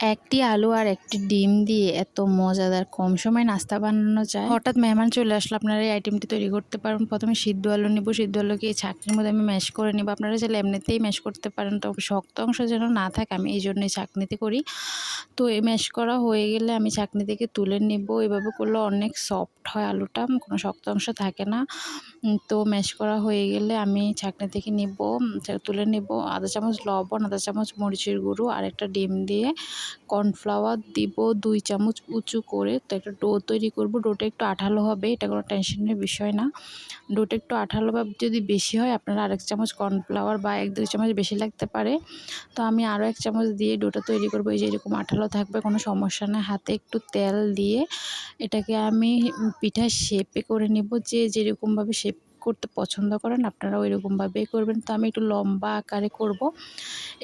একটি আলু আর একটি ডিম দিয়ে এত মজাদার কম সময়ে নাস্তা বানানো যায়। হঠাৎ মেহমান চলে আসলে আপনারা এই আইটেমটি তৈরি করতে পারেন। প্রথমে সিদ্ধ আলু নেব, সিদ্ধ আলুকে এই ছাঁকনির মধ্যে আমি ম্যাশ করে নেব। আপনারা চাইলে এমনিতেই ম্যাশ করতে পারেন, তবে শক্ত অংশ যেন না থাকে আমি এই জন্যই ছাঁকনিতে করি। তো এই ম্যাশ করা হয়ে গেলে আমি ছাঁকনি থেকে তুলে নেব। এভাবে করলে অনেক সফট হয় আলুটা, কোনো শক্ত অংশ থাকে না। তো ম্যাশ করা হয়ে গেলে আমি ছাঁকনি থেকে নেব, তুলে নেব। আধা চামচ লবণ, আধা চামচ মরিচের গুঁড়ো আর একটা ডিম দিয়ে কর্নফ্লাওয়ার দিব 2 চামচ উঁচু করে। তো একটা ডো তৈরি করব। ডোটা একটু আঠালো হবে, এটা কোনো টেনশনের বিষয় না। ডোটা একটু আঠালো বা যদি বেশি হয় আপনারা আরেক চামচ কর্নফ্লাওয়ার বা 1-2 চামচ বেশি লাগতে পারে। তো আমি আরও 1 চামচ দিয়ে ডোটা তৈরি করব। এই যে এরকম আঠালো থাকবে, কোনো সমস্যা না। হাতে একটু তেল দিয়ে এটাকে আমি পিঠার শেপে করে নেব। যে যেরকমভাবে শেপ করতে পছন্দ করেন আপনারা ওইরকমভাবেই করবেন। তো আমি একটু লম্বা আকারে করব,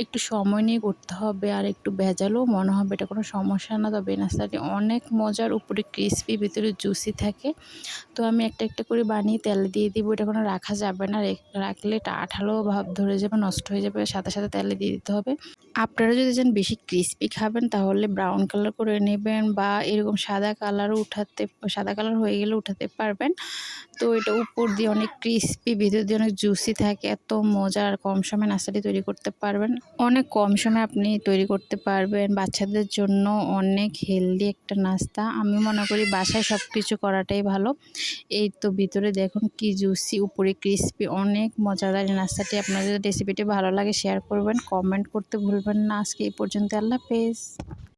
একটু সময় নিয়ে করতে হবে আর একটু ভেজালও মনে হবে, এটা কোনো সমস্যা না। তবে এই নাস্তাটি অনেক মজার, উপরে ক্রিসপি ভিতরে জুসি থাকে। তো আমি একটা একটা করে বানিয়ে তেলে দিয়ে দিব। এটা কোনো রাখা যাবে না, রাখলে এটা আঠালো ভাব ধরে যাবে, নষ্ট হয়ে যাবে। সাথে সাথে তেলে দিয়ে দিতে হবে। আপনারা যদি চান বেশি ক্রিসপি খাবেন তাহলে ব্রাউন কালার করে নেবেন বা এরকম সাদা কালার হয়ে গেলে উঠাতে পারবেন। তো এটা উপর দিয়ে অনেক ক্রিসপি, ভিতর দিয়ে অনেক জুসি থাকে। এত মজার, কম সময়ে নাস্তাটি তৈরি করতে পারবেন। অনেক কম সময়ে আপনি তৈরি করতে পারবেন। বাচ্চাদের জন্য অনেক হেলদি একটা নাস্তা। আমি মনে করি বাসায় সব কিছু করাটাই ভালো। এই তো ভিতরে দেখুন কি জুসি, উপরে ক্রিসপি, অনেক মজাদার এই নাস্তাটি। আপনাদের রেসিপিটি ভালো লাগে শেয়ার করবেন, কমেন্ট করতে ভুলবেন না। আজকে এই পর্যন্ত, আল্লাহ হাফেজ।